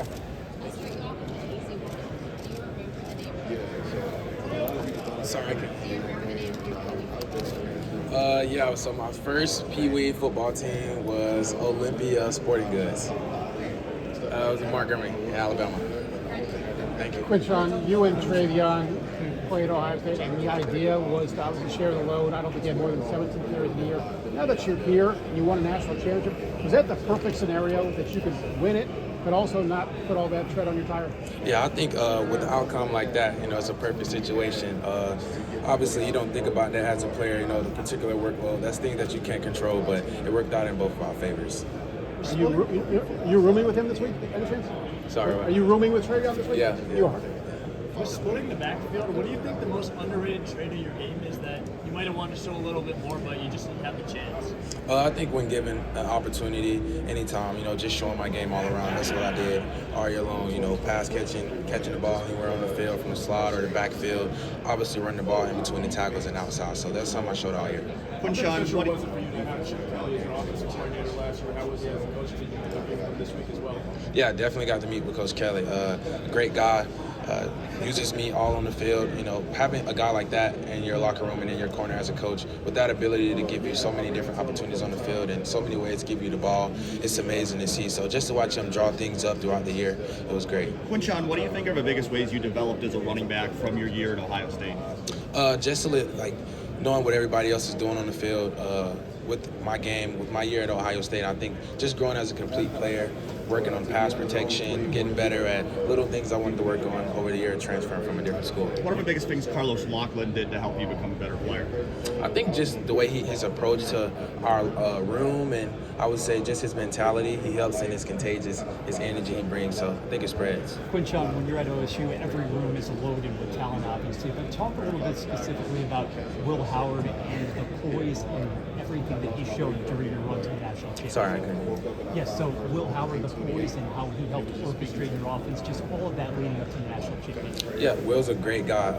Florida. Sorry. Yeah, so my first Pee Wee football team was Olympia Sporting Goods. It was in Montgomery, Alabama. Thank you. Quinshon, you and Travion played Ohio State, and the idea was to obviously share the load. I don't think you had more than 17 players in the year. Now that you're here and you won a national championship, was that the perfect scenario that you could win it, but also not put all that tread on your tire? Yeah, I think with the outcome like that, it's a perfect situation. Obviously, you don't think about that as a player, the particular workload. That's things that you can't control, but it worked out in both of our favors. Are you rooming with him this week, any chance? Sorry. Are you rooming with Travion this week? Yeah. You are. For splitting the backfield, what do you think the most underrated trait of your game is that you might have wanted to show a little bit more, but you just didn't have the chance? I think when given an opportunity, anytime, just showing my game all around. That's what I did all year long. Pass catching the ball anywhere on the field, from the slot or the backfield. Obviously, running the ball in between the tackles and outside. So that's something I showed all year. Quinshon, what was it for you to have Chip Kelly as your offensive coordinator last year? How was he as a coach? Did you get to meet him this week as well? Yeah, definitely got to meet with Coach Kelly. Great guy. Uses me all on the field. Having a guy like that in your locker room and in your corner as a coach, with that ability to give you so many different opportunities on the field and so many ways to give you the ball, it's amazing to see. So just to watch him draw things up throughout the year, it was great. Quinshon, what do you think are the biggest ways you developed as a running back from your year at Ohio State? Just to knowing what everybody else is doing on the field. With my game, with my year at Ohio State, I think just growing as a complete player, working on pass protection, getting better at little things I wanted to work on over the year, transferring from a different school. What are the biggest things Carlos Laughlin did to help you become a better player? I think just the way his approach to our room, and I would say just his mentality. He helps and it's contagious, his energy he brings, so I think it spreads. Quinshon, when you're at OSU, every room is loaded with talent, obviously, but talk a little bit specifically about Will Howard and the poise and everything that he showed during your run to the national championship. Sorry, I couldn't. Yes, so Will Howard, the poise and how he helped orchestrate your offense, just all of that leading up to the national championship. Yeah, Will's a great guy.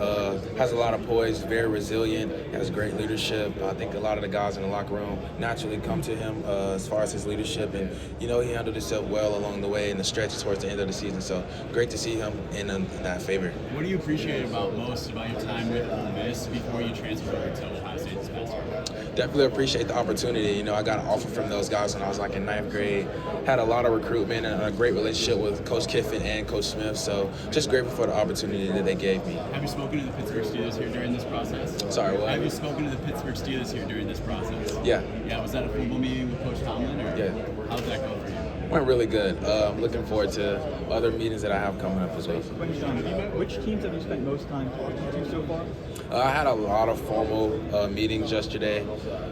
Has a lot of poise, very resilient, has great leadership. I think a lot of the guys in the locker room naturally come to him as far as his leadership, and he handled himself well along the way in the stretch towards the end of the season. So great to see him in that favor. What do you appreciate most about your time with Ole Miss before you transferred over to Ohio State this past year? Definitely appreciate the opportunity. I got an offer from those guys when I was in ninth grade. Had a lot of recruitment and a great relationship with Coach Kiffin and Coach Smith. So just grateful for the opportunity that they gave me. Have you spoken to the Pittsburgh Steelers here during this process? Sorry, what? Have you spoken to the Pittsburgh Steelers here during this process? Yeah. Yeah, was that a formal meeting with Coach Tomlin? Or Yeah. How did that go for you? Went really good. I'm looking forward to other meetings that I have coming up as well. Which teams have you spent most time talking to so far? I had a lot of formal meetings yesterday.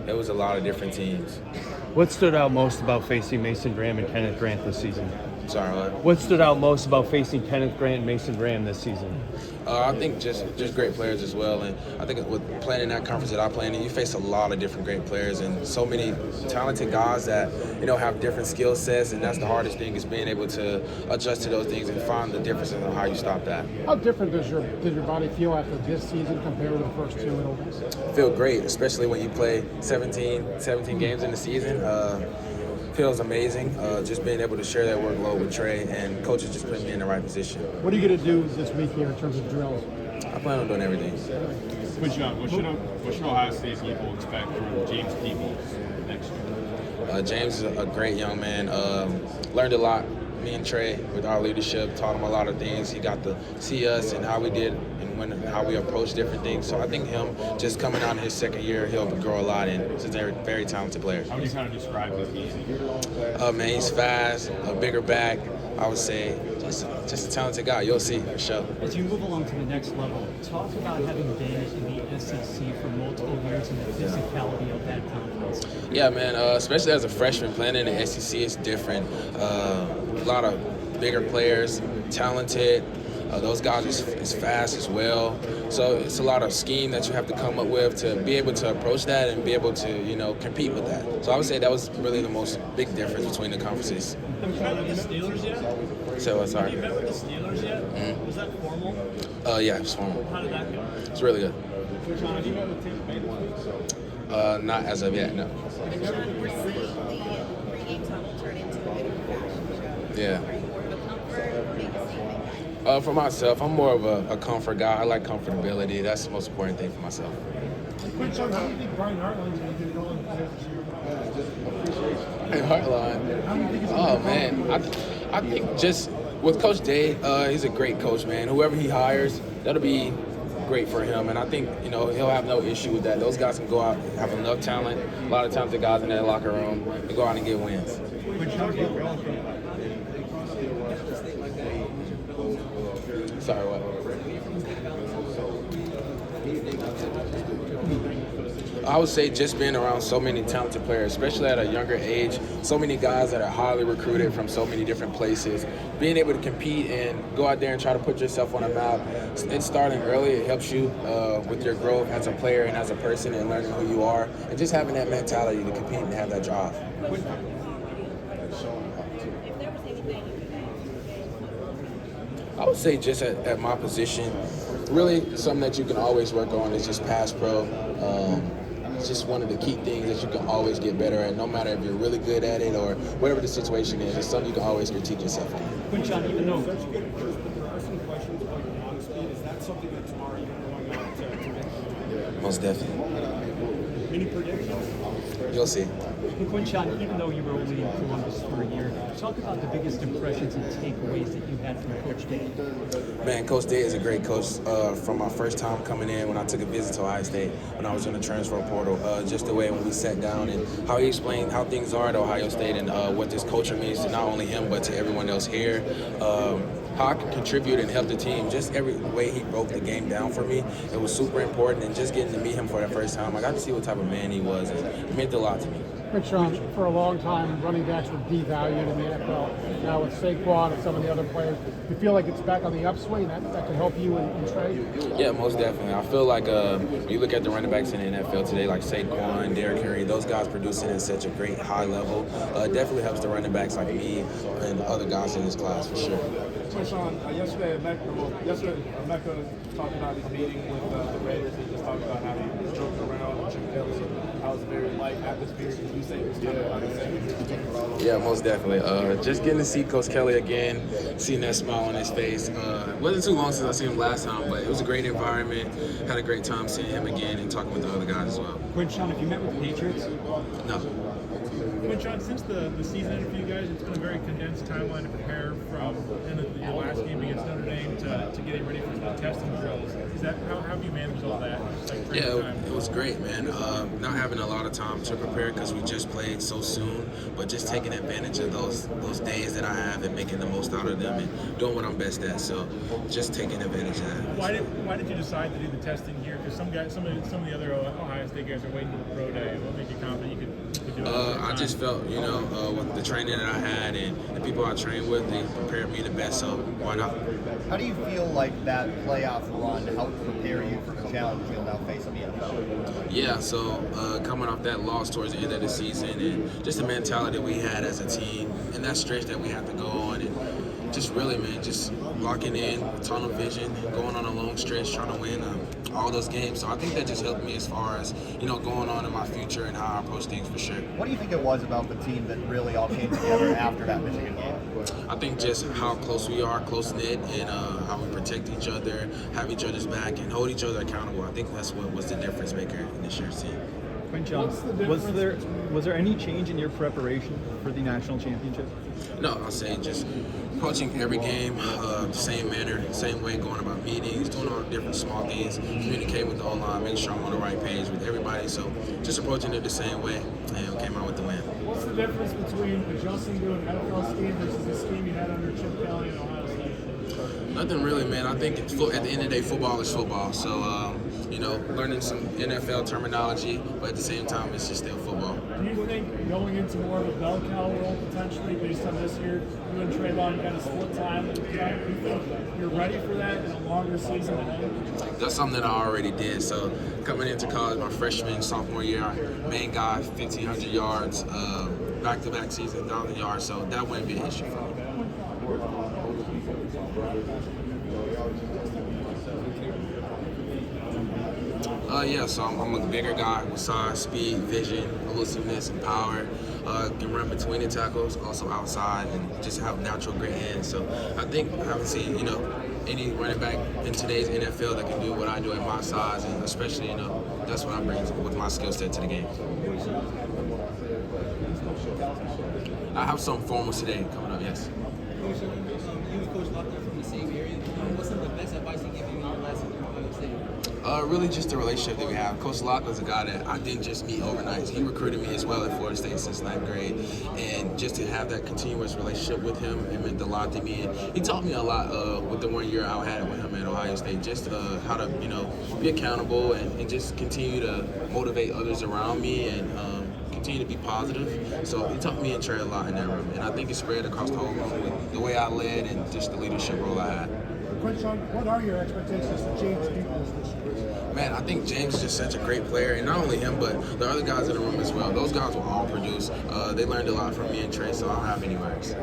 It was a lot of different teams. What stood out most about facing Mason Graham and Kenneth Grant this season? Sorry, what? What stood out most about facing Kenneth Grant and Mason Graham this season? I think just great players as well, and I think with playing in that conference that I play in, you face a lot of different great players and so many talented guys that have different skill sets, and that's the hardest thing is being able to adjust to those things and find the differences in how you stop that. How different did your body feel after this season compared to the first two at Ole Miss? Feel great, especially when you play 17 games in the season. Feels amazing. Just being able to share that workload with Trey and coaches just putting me in the right position. What are you going to do this week here in terms of drills? I plan on doing everything. What should Ohio State people expect from James Peebles next year? James is a great young man. Learned a lot. Me and Trey, with our leadership, taught him a lot of things. He got to see us and how we did and how we approach different things. So I think him just coming out in his second year, he'll grow a lot, and he's a very, very talented player. How would you kind of describe his game? Man, he's fast, a bigger back. I would say just a talented guy. You'll see for sure. As you move along to the next level, talk about having been in the SEC for multiple years and the physicality of that conference. Yeah, man, especially as a freshman playing in the SEC, it's different. A lot of bigger players, talented. Those guys is fast as well. So it's a lot of scheme that you have to come up with to be able to approach that and be able to, compete with that. So I would say that was really the most big difference between the conferences. Have you met with the Steelers yet? So, sorry. Have you met with the Steelers yet? Mm-hmm. Was that formal? Yeah, it was formal. How did that go? It's really good. Have you met with Tampa Bay this week? Not as of yet, no. Quinshon, we're seeing the pregame tunnel turn into a bit of a fashion show. Yeah. Are you more of a comfort For myself, I'm more of a comfort guy. I like comfortability. That's the most important thing for myself. Quinshon, how do you think Brian Hartline's going to do going this year? Heartline. Oh man, I think just with Coach Day, he's a great coach, man. Whoever he hires, that'll be great for him, and I think he'll have no issue with that. Those guys can go out, have enough talent, a lot of talented guys in that locker room, and go out and get wins. Sorry, what? I would say just being around so many talented players, especially at a younger age, so many guys that are highly recruited from so many different places, being able to compete and go out there and try to put yourself on a map, and starting early, it helps you with your growth as a player and as a person and learning who you are, and just having that mentality to compete and have that drive. I would say just at my position, really something that you can always work on is just pass pro. It's just one of the key things that you can always get better at, no matter if you're really good at it or whatever the situation is. It's something you can always critique yourself on. Quinshon, even though Such a good approach, but there are some questions about your long speed. Is that something that tomorrow you're going out to make? Most definitely. Any predictions? You'll see. Quinshon, even though you were only in Columbus for a year, talk about the biggest impressions and takeaways that you had from Coach Day. Man, Coach Day is a great coach. From my first time coming in, when I took a visit to Ohio State, when I was in the transfer portal, just the way when we sat down and how he explained how things are at Ohio State and what this culture means to not only him but to everyone else here. How I can contribute and help the team. Just every way he broke the game down for me, it was super important. And just getting to meet him for the first time, I got to see what type of man he was. And it meant a lot to me. Quinshon, for a long time, running backs were devalued in the NFL. Now with Saquon and some of the other players, you feel like it's back on the upswing. That can help you in trade? Yeah, most definitely. I feel like when you look at the running backs in the NFL today, like Saquon, Derrick Henry, those guys producing at such a great high level, definitely helps the running backs like me and other guys in this class for sure. Quinshon, yesterday Mecca talked about his meeting with the Raiders. He just talked about how he was joking around with Chip Kelly. How was a very light atmosphere. Did you say it was kind of about the same? Yeah, most definitely. Just getting to see Coach Kelly again, seeing that smile on his face. It wasn't too long since I seen him last time, but it was a great environment. Had a great time seeing him again and talking with the other guys as well. Quinshon, have you met with the Patriots? No. Quinshon, since the season ended for you guys, it's been a very condensed timeline to prepare from your last game against Notre Dame to getting ready for the testing drills. Is that how have you managed all that? It was great, man. Not having a lot of time to prepare because we just played so soon, but just taking advantage of those days that I have and making the most out of them and doing what I'm best at. So just taking advantage of that. Why did you decide to do the testing here? Because some of the other Ohio State guys are waiting for the pro day. What made you confident you could do it? I just felt, with the training that I had and the people I trained with, they prepared me the best. So why not? How do you feel like that playoff run helped prepare you for the challenge you'll now face in the NFL? Yeah, so coming off that loss towards the end of the season and just the mentality we had as a team and that stretch that we had to go on and just really, man, just locking in, tunnel vision, going on a long stretch, trying to win all those games. So I think that just helped me as far as, going on in my future and how I approach things for sure. What do you think it was about the team that really all came together after that Michigan game? I think just how close we are, close-knit, and how we protect each other, have each other's back, and hold each other accountable. I think that's what was the difference maker in this year's team. Quinshon, was there any change in your preparation for the national championship? No, I'll say just approaching every game the same manner, same way, going about meetings, doing all the different small things, communicating with the O-line, making sure I'm on the right page with everybody. So just approaching it the same way and came out with the win. What's the difference between adjusting to an NFL scheme versus the scheme you had under Chip Kelly and Ohio State? Nothing really, man. I think at the end of the day, football is football. So, learning some NFL terminology, but at the same time, it's just still football. Do you think going into more of a bell cow role potentially based on this year, you and Trayvon kind of split time? Do you think you're ready for that in a longer season ahead? That's something that I already did. So coming into college, my freshman, sophomore year, main guy, 1,500 yards, back-to-back season, 1,000 yards. So that wouldn't be an issue for me. Yeah, so I'm a bigger guy with size, speed, vision, elusiveness, and power. Can run between the tackles, also outside, and just have natural great hands. So I think I haven't seen, any running back in today's NFL that can do what I do at my size, and especially, that's what I bring with my skill set to the game. I have some formals today coming up, yes. You and Coach Lockton are from the same area. What's some of the best advice he gave you in your last year at Ohio State? Really just the relationship that we have. Coach Lockton's a guy that I didn't just meet overnight. He recruited me as well at Florida State since 9th grade. And just to have that continuous relationship with him, it meant a lot to me. And he taught me a lot with the 1 year I had with him at Ohio State, just how to, be accountable and just continue to motivate others around me and continue to be positive. So he taught me and Trey a lot in that room. And I think it spread across the whole room with the way I led and just the leadership role I had. Quinshon, what are your expectations for James Judkins this year? Man, I think James is just such a great player, and not only him, but the other guys in the room as well. Those guys will all produce. They learned a lot from me and Trey, so I don't have any worries.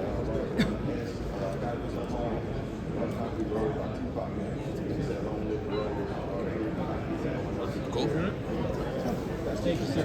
Cool. Thank you, sir.